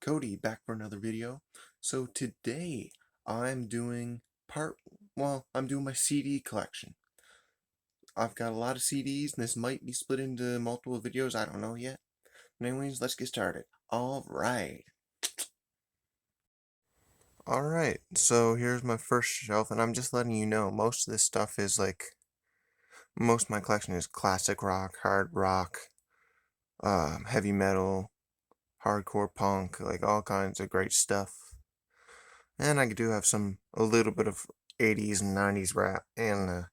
Cody back for another video. So today I'm doing I'm doing my CD collection. I've got a lot of CDs and this might be split into multiple videos, I don't know yet. But anyways, let's get started. Alright, so here's my first shelf, and I'm just letting you know most of this stuff is most of my collection is classic rock, hard rock, heavy metal, hardcore punk, like all kinds of great stuff. And I do have a little bit of 80s and 90s rap and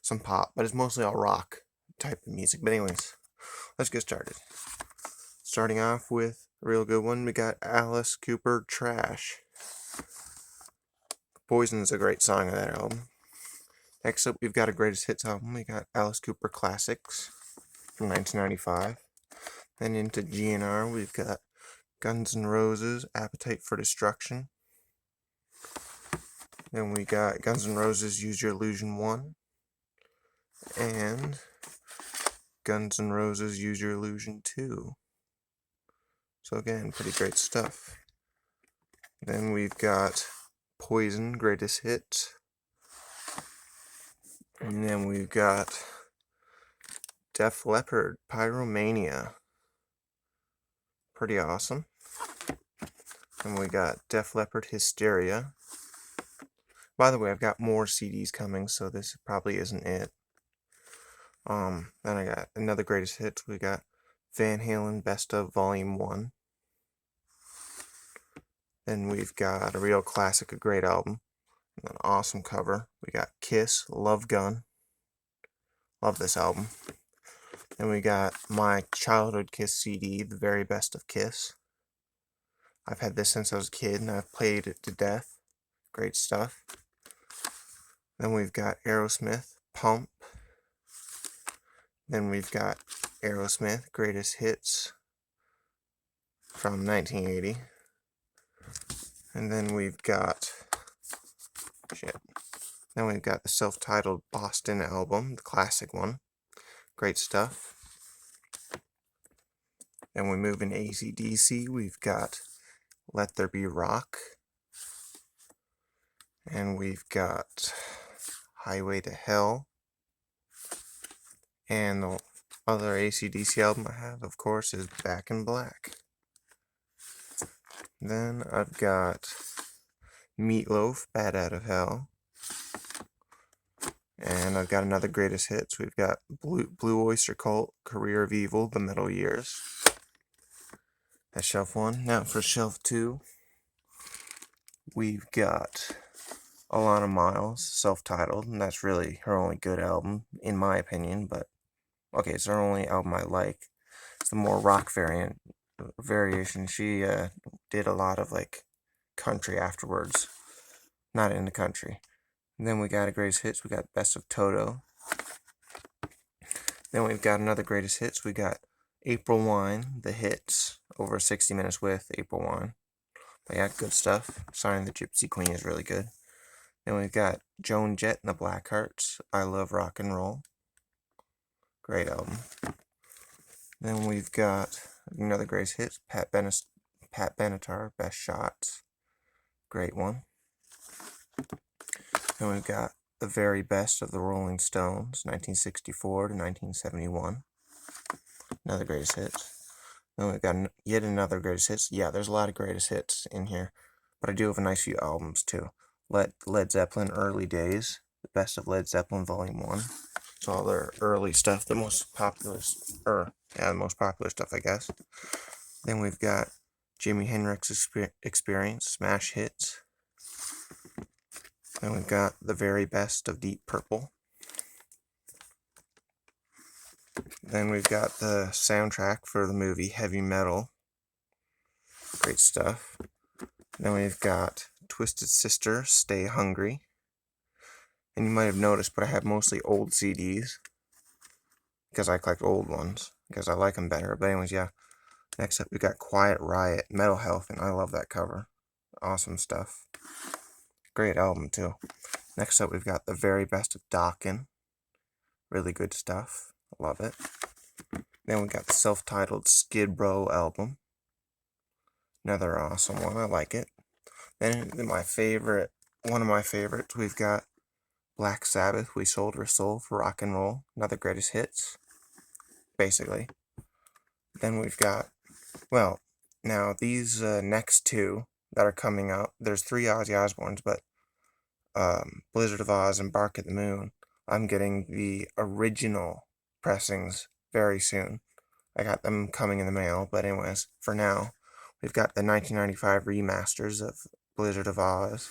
some pop, but it's mostly all rock type of music. But anyways, let's get started. Starting off with a real good one, we got Alice Cooper Trash. Poison's a great song of that album. Next up, we've got a greatest hits album. We got Alice Cooper Classics from 1995. Then into GNR, we've got Guns N' Roses, Appetite for Destruction. Then we got Guns N' Roses, Use Your Illusion 1. And Guns N' Roses, Use Your Illusion 2. So again, pretty great stuff. Then we've got Poison, Greatest Hits. And then we've got Def Leppard, Pyromania. Pretty awesome. And we got Def Leppard, Hysteria. By the way, I've got more CDs coming, so this probably isn't it. Then I got another greatest hits. We got Van Halen Best of Volume 1. Then we've got a real classic, a great album, an awesome cover. We got Kiss, Love Gun. Love this album. Then we got my childhood Kiss CD, The Very Best of Kiss. I've had this since I was a kid, and I've played it to death. Great stuff. Then we've got Aerosmith, Pump. Then we've got Aerosmith, Greatest Hits from 1980. And then we've got Then we've got the self-titled Boston album, the classic one. Great stuff. Then we move in AC/DC. We've got Let There Be Rock. And we've got Highway to Hell. And the other AC/DC album I have, of course, is Back in Black. Then I've got Meatloaf, Bad Out of Hell. And I've got another greatest hits. We've got Blue Oyster Cult, Career of Evil, The Metal Years. That's shelf 1. Now for shelf 2, we've got Alana Miles, self-titled, and that's really her only good album, in my opinion, but okay, it's her only album I like. It's the more rock variation. She did a lot of country afterwards. Not into country. And then we got a greatest hits. We got Best of Toto. Then we've got another greatest hits. We got April Wine, the hits, over 60 minutes with April Wine. But yeah, good stuff. Sign the Gypsy Queen is really good. Then we've got Joan Jett and the Blackhearts, I Love Rock and Roll. Great album. Then we've got another greatest hits, Pat Benatar, Best Shots. Great one. Then we've got The Very Best of the Rolling Stones, 1964 to 1971. Another greatest hits. Then we've got yet another greatest hits. Yeah, there's a lot of greatest hits in here, but I do have a nice few albums too. Led Zeppelin Early Days, the Best of Led Zeppelin Volume 1. It's all their early stuff, the most popular stuff, I guess. Then we've got Jimi Hendrix Experience, Smash Hits. Then we've got The Very Best of Deep Purple. Then we've got the soundtrack for the movie Heavy Metal. Great stuff. Then we've got Twisted Sister, Stay Hungry. And you might have noticed, but I have mostly old CDs, because I collect old ones, because I like them better. But anyways, yeah. Next up, we got Quiet Riot, Metal Health, and I love that cover. Awesome stuff. Great album, too. Next up, we've got The Very Best of Dokken. Really good stuff. Love it. Then we got the self-titled Skid Row album. Another awesome one. I like it. Then one of my favorites, we've got Black Sabbath, We Sold Our Soul for Rock and Roll. Another greatest hits, basically. Then we've got, well, now these next two that are coming out, there's 3 Ozzy Osbournes, but Blizzard of Oz and Bark at the Moon, I'm getting the original pressings very soon. I got them coming in the mail, but anyways, for now, we've got the 1995 remasters of Blizzard of Oz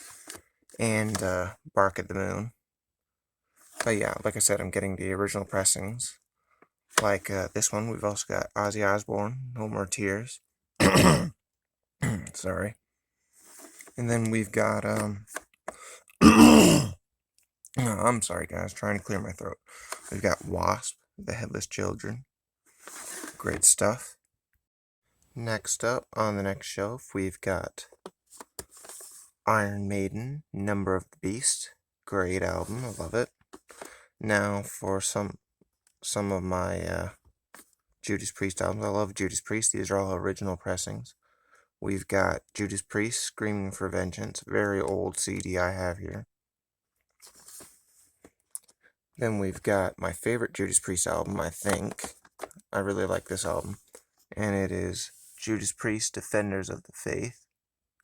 and Bark at the Moon. But yeah, like I said, I'm getting the original pressings. Like this one, we've also got Ozzy Osbourne, No More Tears. Sorry. And then we've got, no, I'm sorry guys, trying to clear my throat. We've got Wasp, The Headless Children. Great stuff. Next up, on the next shelf, we've got Iron Maiden, Number of the Beast. Great album, I love it. Now for some of my Judas Priest albums. I love Judas Priest. These are all original pressings. We've got Judas Priest, Screaming for Vengeance. Very old CD I have here. Then we've got my favorite Judas Priest album, I think. I really like this album. And it is Judas Priest, Defenders of the Faith.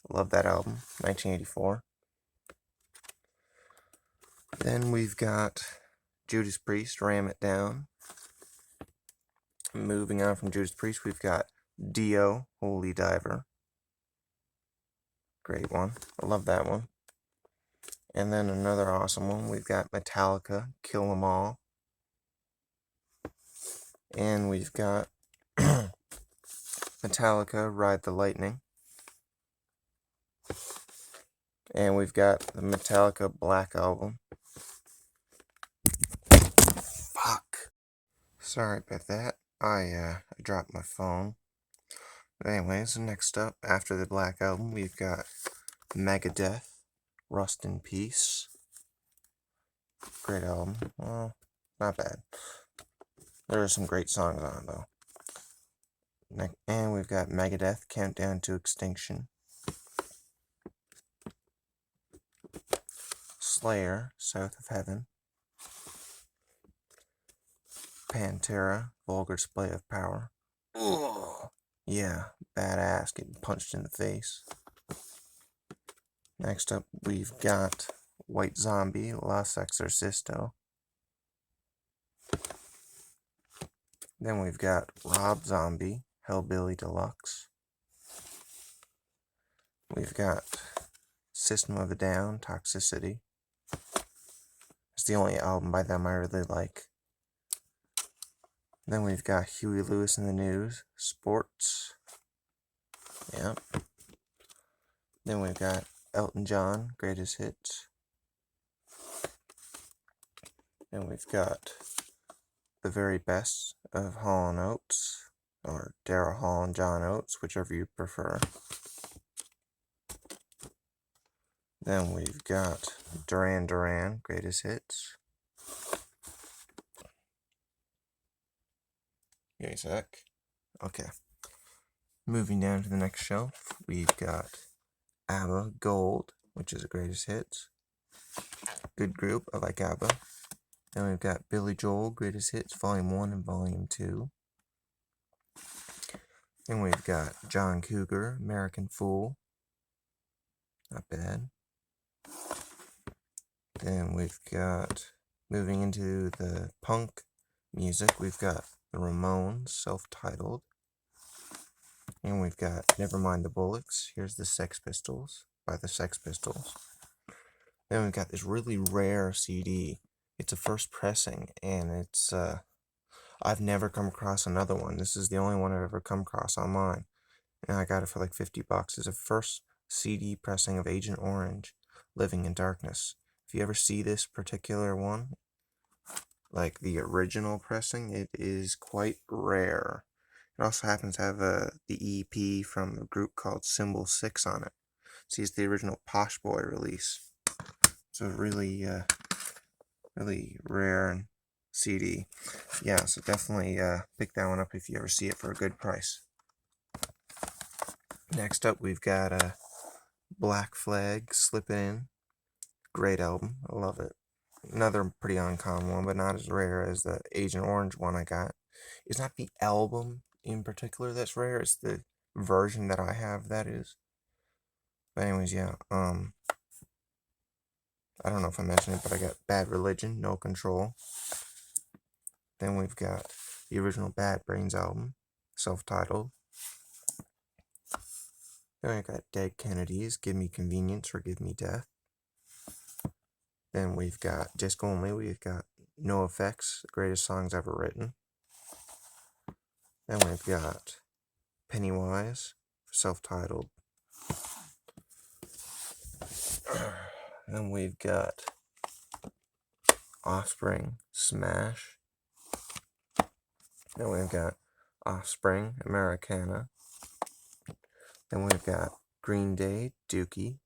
Love that album, 1984. Then we've got Judas Priest, Ram It Down. Moving on from Judas Priest, we've got Dio, Holy Diver. Great one. I love that one. And then another awesome one, we've got Metallica, Kill 'Em All. And we've got Metallica, Ride the Lightning. And we've got the Metallica Black Album. Fuck. Sorry about that. I dropped my phone. But anyways, next up, after the Black Album, we've got Megadeth, Rust in Peace. Great album. Well, not bad. There are some great songs on it, though. And we've got Megadeth, Countdown to Extinction. Slayer, South of Heaven. Pantera, Vulgar Display of Power. Ugh. Yeah, badass, getting punched in the face. Next up, we've got White Zombie, Los Exorcisto. Then we've got Rob Zombie, Hellbilly Deluxe. We've got System of a Down, Toxicity. It's the only album by them I really like. Then we've got Huey Lewis and the News, Sports. Yep. Then we've got Elton John, Greatest Hits. Then we've got The Very Best of Hall & Oates, or Daryl Hall and John Oates, whichever you prefer. Then we've got Duran Duran, Greatest Hits. Give me a sec. Okay. Moving down to the next shelf, we've got ABBA, Gold, which is the Greatest Hits. Good group, I like ABBA. Then we've got Billy Joel, Greatest Hits, Volume 1 and Volume 2. Then we've got John Cougar, American Fool. Not bad. Then we've got, moving into the punk music, we've got the Ramones, Self-Titled. And we've got Nevermind the Bollocks, Here's the Sex Pistols, by the Sex Pistols. Then we've got this really rare CD. It's a first pressing, and it's, I've never come across another one. This is the only one I've ever come across online. And I got it for like $50. It's a first CD pressing of Agent Orange, Living in Darkness. If you ever see this particular one, like the original pressing, it is quite rare. It also happens to have the EP from a group called Symbol 6 on it. See, it's the original Posh Boy release. It's a really, really rare CD. Yeah, so definitely pick that one up if you ever see it for a good price. Next up, we've got Black Flag, Slip It In. Great album. I love it. Another pretty uncommon one, but not as rare as the Agent Orange one I got. It's not the album in particular that's rare, it's the version that I have that is. But anyways, yeah, I don't know if I mentioned it, but I got Bad Religion, No Control. Then we've got the original Bad Brains album, self-titled. Then I got Dead Kennedys, Give Me Convenience or Give Me Death. Then we've got disc only, we've got No Effects, the greatest songs ever written. Then we've got Pennywise, self-titled. Then we've got Offspring, Smash. Then we've got Offspring, Americana. Then we've got Green Day, Dookie.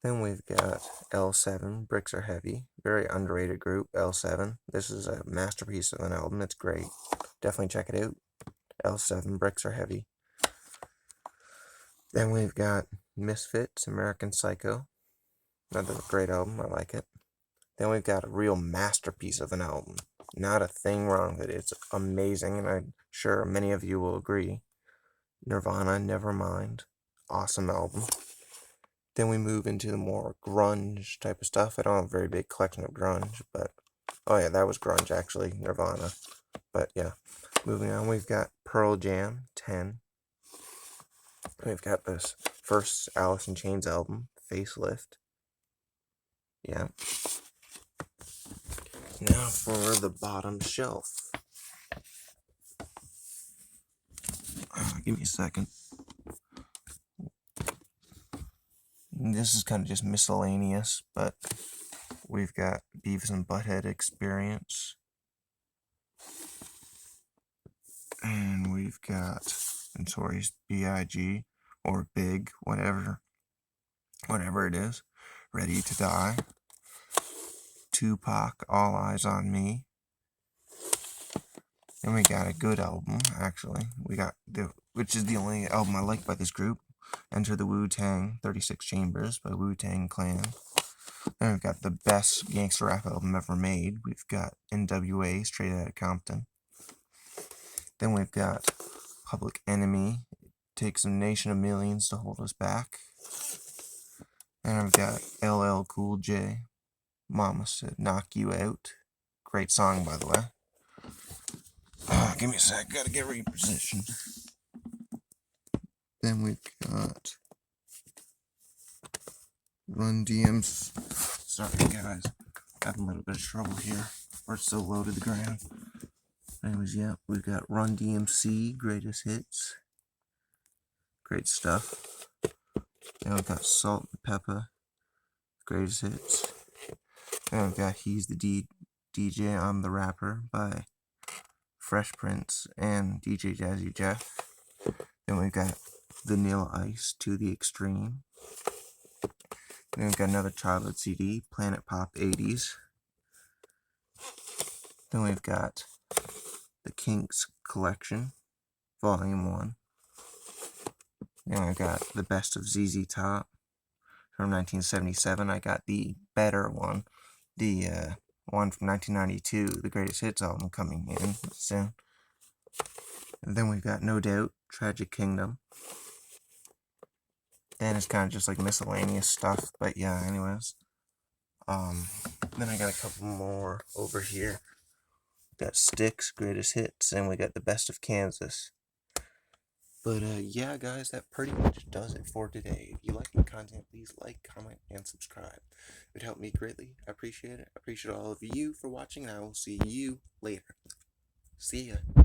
Then we've got L7, Bricks Are Heavy. Very underrated group, L7. This is a masterpiece of an album. It's great. Definitely check it out. L7, Bricks Are Heavy. Then we've got Misfits, American Psycho. Another great album. I like it. Then we've got a real masterpiece of an album. Not a thing wrong with it. It's amazing, and I'm sure many of you will agree. Nirvana, Nevermind. Awesome album. Then we move into the more grunge type of stuff. I don't have a very big collection of grunge, but... Oh yeah, that was grunge, actually. Nirvana. But yeah. Moving on, we've got Pearl Jam, 10. We've got this first Alice in Chains album, Facelift. Yeah. Now for the bottom shelf. Give me a second. This is kind of just miscellaneous, but we've got Beavis and Butthead Experience. And we've got Notorious B.I.G. or Big, whatever it is. Ready to Die. Tupac, All Eyes on Me. And we got a good album, actually. We got which is the only album I like by this group. Enter the Wu-Tang, 36 Chambers by Wu-Tang Clan. Then we've got the best gangster rap album ever made. We've got NWA, Straight Outta Compton. Then we've got Public Enemy, Takes a Nation of Millions to Hold Us Back. And I've got LL Cool J, Mama Said Knock You Out. Great song, by the way. Give me a sec, gotta get repositioned. Then we've got Run DM's. Sorry, guys. Having a little bit of trouble here. We're so low to the ground. Anyways, yeah, we've got Run DMC, Greatest Hits. Great stuff. Then we've got Salt and Pepper, Greatest Hits. Then we've got He's the DJ, I'm the Rapper by Fresh Prince and DJ Jazzy Jeff. Then we've got Vanilla Ice, To the Extreme. Then we've got another childhood CD, Planet Pop 80s. Then we've got the Kinks Collection, Volume 1. Then I've got the Best of ZZ Top from 1977. I got the better one, the one from 1992, the Greatest Hits album, coming in soon. And then we've got No Doubt, Tragic Kingdom. Then it's kind of just like miscellaneous stuff, but yeah, anyways. Then I got a couple more over here. Got Styx, Greatest Hits, and we got the Best of Kansas. But yeah, guys, that pretty much does it for today. If you like my content, please like, comment, and subscribe. It would help me greatly. I appreciate it. I appreciate all of you for watching, and I will see you later. See ya.